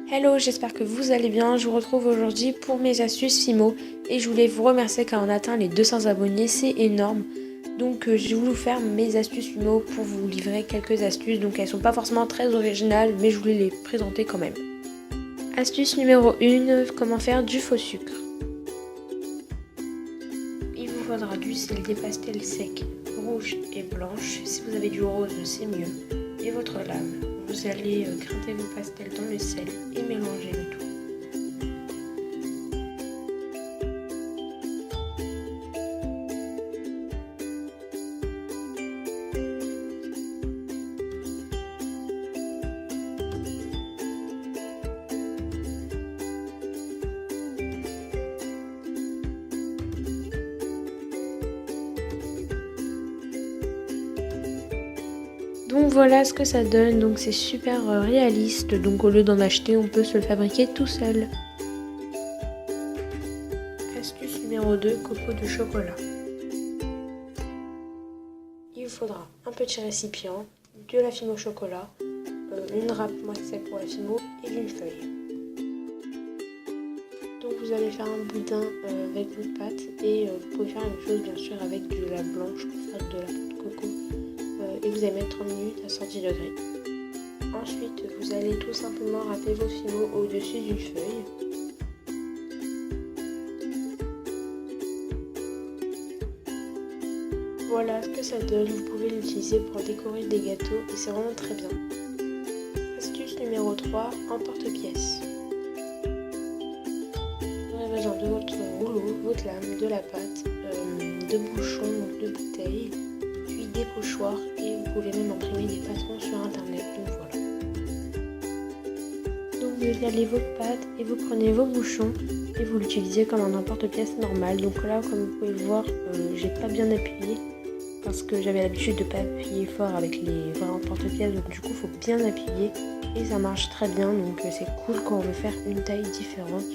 Hello, j'espère que vous allez bien. Je vous retrouve aujourd'hui pour mes astuces Fimo et je voulais vous remercier car on a atteint les 200 abonnés, c'est énorme. Donc j'ai voulu faire mes astuces Fimo pour vous livrer quelques astuces. Donc elles sont pas forcément très originales mais je voulais les présenter quand même. Astuce numéro 1, comment faire du faux sucre. Il vous faudra du sel, des pastels secs, rouges et blanches. Si vous avez du rose, c'est mieux. Et votre lame. Vous allez gratter vos pastels dans le sel et mélanger le tout. Donc voilà ce que ça donne, donc c'est super réaliste, donc au lieu d'en acheter on peut se le fabriquer tout seul. Astuce numéro 2, copeaux de chocolat. Il vous faudra un petit récipient, de la Fimo chocolat, une râpe moitié pour la Fimo et une feuille. Donc vous allez faire un boudin avec votre pâte et vous pouvez faire la même chose bien sûr avec de la blanche pour faire de la poudre de coco. Et vous allez mettre 30 minutes à 110 degrés. Ensuite, vous allez tout simplement râper vos Fimo au-dessus d'une feuille. Voilà ce que ça donne, vous pouvez l'utiliser pour décorer des gâteaux et c'est vraiment très bien. Astuce numéro 3, emporte-pièce. Vous aurez besoin de votre rouleau, votre lame, de la pâte, de bouchons, donc de bouteilles, puis des pochoirs et vous pouvez même imprimer des patrons sur internet, donc voilà. Donc vous allez votre pâte et vous prenez vos bouchons et vous l'utilisez comme un emporte-pièce normal. Donc là, comme vous pouvez le voir, j'ai pas bien appuyé parce que j'avais l'habitude de pas appuyer fort avec les vrais emporte-pièces, donc du coup il faut bien appuyer et ça marche très bien. Donc c'est cool quand on veut faire une taille différente,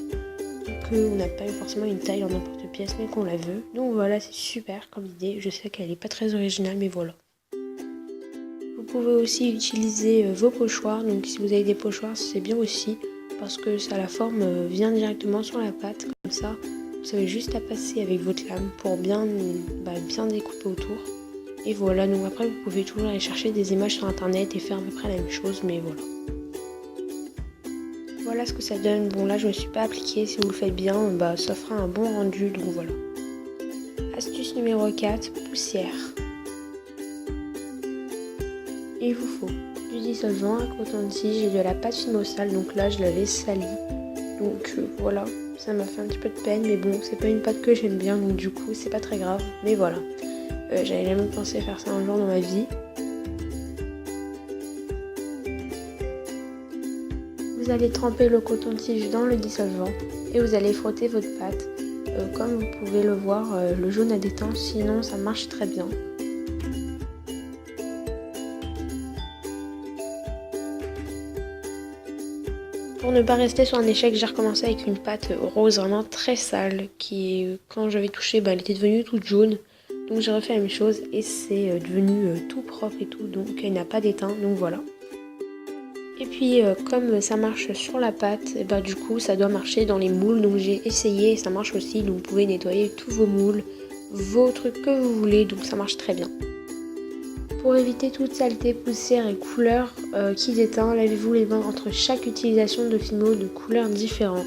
qu'on n'a pas forcément une taille en emporte-pièce mais qu'on la veut. Donc voilà, c'est super comme idée. Je sais qu'elle n'est pas très originale mais voilà. Vous pouvez aussi utiliser vos pochoirs, donc si vous avez des pochoirs c'est bien aussi parce que ça la forme vient directement sur la pâte comme ça. Vous avez juste à passer avec votre lame pour bien découper autour. Et voilà, donc après vous pouvez toujours aller chercher des images sur internet et faire à peu près la même chose, mais voilà. Voilà ce que ça donne. Bon là je me suis pas appliquée, si vous le faites bien, ça fera un bon rendu, donc voilà. Astuce numéro 4, poussière. Il vous faut du dissolvant, un coton-tige et de la pâte Fimo sale, donc là je l'avais salie. Donc voilà, ça m'a fait un petit peu de peine, mais bon, c'est pas une pâte que j'aime bien, donc du coup c'est pas très grave, mais voilà. J'avais jamais pensé faire ça un jour dans ma vie. Vous allez tremper le coton-tige dans le dissolvant et vous allez frotter votre pâte. Comme vous pouvez le voir, le jaune a des teintes, sinon ça marche très bien. Pour ne pas rester sur un échec, j'ai recommencé avec une pâte rose vraiment très sale qui, quand j'avais touché, elle était devenue toute jaune. Donc j'ai refait la même chose et c'est devenu tout propre et tout, donc elle n'a pas d'étain, donc voilà. Et puis comme ça marche sur la pâte, du coup ça doit marcher dans les moules, donc j'ai essayé et ça marche aussi. Donc vous pouvez nettoyer tous vos moules, vos trucs que vous voulez, donc ça marche très bien. Pour éviter toute saleté, poussière et couleurs qui déteint, lavez-vous les mains entre chaque utilisation de Fimo de couleurs différentes.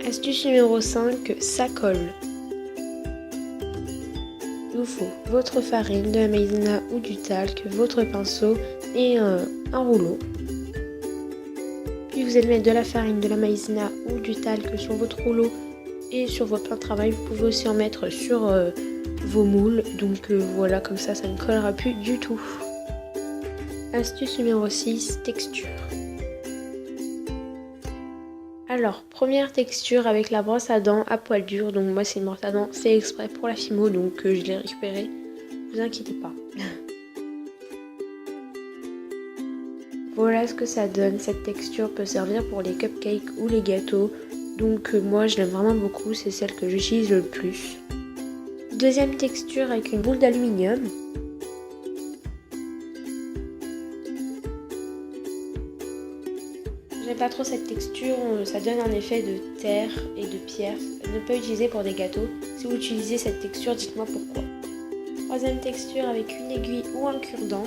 Astuce numéro 5, ça colle. Il vous faut votre farine, de la maïzena ou du talc, votre pinceau et un rouleau. Puis vous allez mettre de la farine, de la maïzena ou du talc sur votre rouleau et sur votre plan de travail. Vous pouvez aussi en mettre sur vos moules. Donc voilà, comme ça ne collera plus du tout. Astuce numéro 6, texture. Alors, première texture avec la brosse à dents à poil dur. Donc moi c'est une brosse à dents fait exprès pour la Fimo, donc je l'ai récupérée. Vous inquiétez pas. Voilà ce que ça donne. Cette texture peut servir pour les cupcakes ou les gâteaux. Donc moi je l'aime vraiment beaucoup, c'est celle que j'utilise le plus. Deuxième texture avec une boule d'aluminium. J'aime pas trop cette texture, ça donne un effet de terre et de pierre. Ne pas utiliser pour des gâteaux. Si vous utilisez cette texture, dites-moi pourquoi. Troisième texture avec une aiguille ou un cure-dent.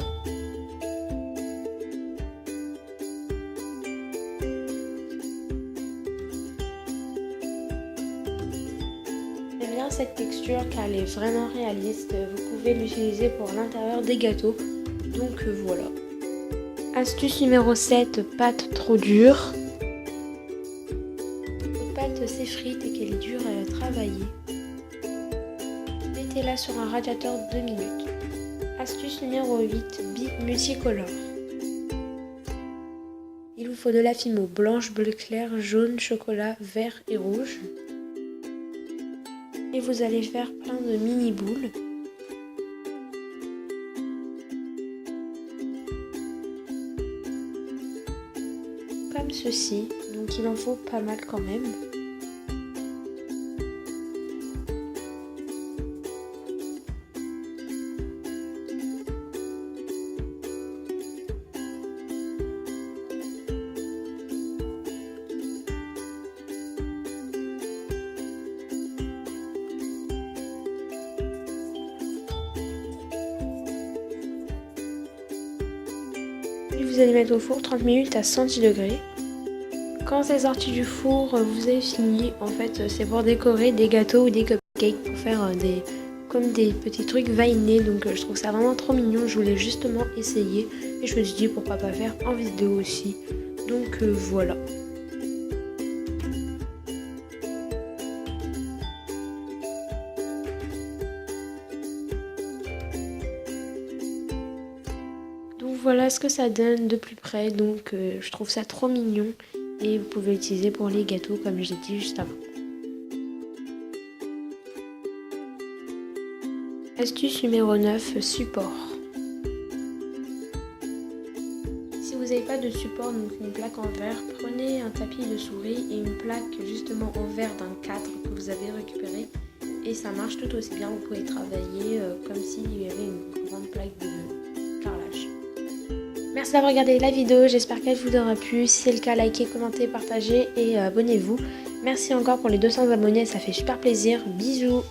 J'aime bien cette texture car elle est vraiment réaliste. Vous pouvez l'utiliser pour l'intérieur des gâteaux. Donc voilà. Astuce numéro 7, pâte trop dure. Votre pâte s'effrite et qu'elle est dure à travailler. Mettez-la sur un radiateur 2 minutes. Astuce numéro 8, multicolore. Il vous faut de la fimo blanche, bleu clair, jaune, chocolat, vert et rouge. Et vous allez faire plein de mini boules. Comme ceci, donc il en faut pas mal quand même. Puis vous allez mettre au four 30 minutes à 110 degrés. Quand c'est sorti du four, vous avez fini. En fait, c'est pour décorer des gâteaux ou des cupcakes pour faire comme des petits trucs vainés. Donc je trouve ça vraiment trop mignon. Je voulais justement essayer et je me suis dit pourquoi pas faire en vidéo aussi. Donc voilà. Donc voilà ce que ça donne de plus près. Donc je trouve ça trop mignon. Et vous pouvez l'utiliser pour les gâteaux comme j'ai dit juste avant. Astuce numéro 9, support. Si vous n'avez pas de support, donc une plaque en verre, prenez un tapis de souris et une plaque justement en verre d'un cadre que vous avez récupéré. Et ça marche tout aussi bien, vous pouvez travailler comme s'il y avait une grande plaque de carrelage. Merci d'avoir regardé la vidéo, j'espère qu'elle vous aura plu. Si c'est le cas, likez, commentez, partagez et abonnez-vous. Merci encore pour les 200 abonnés, ça fait super plaisir. Bisous!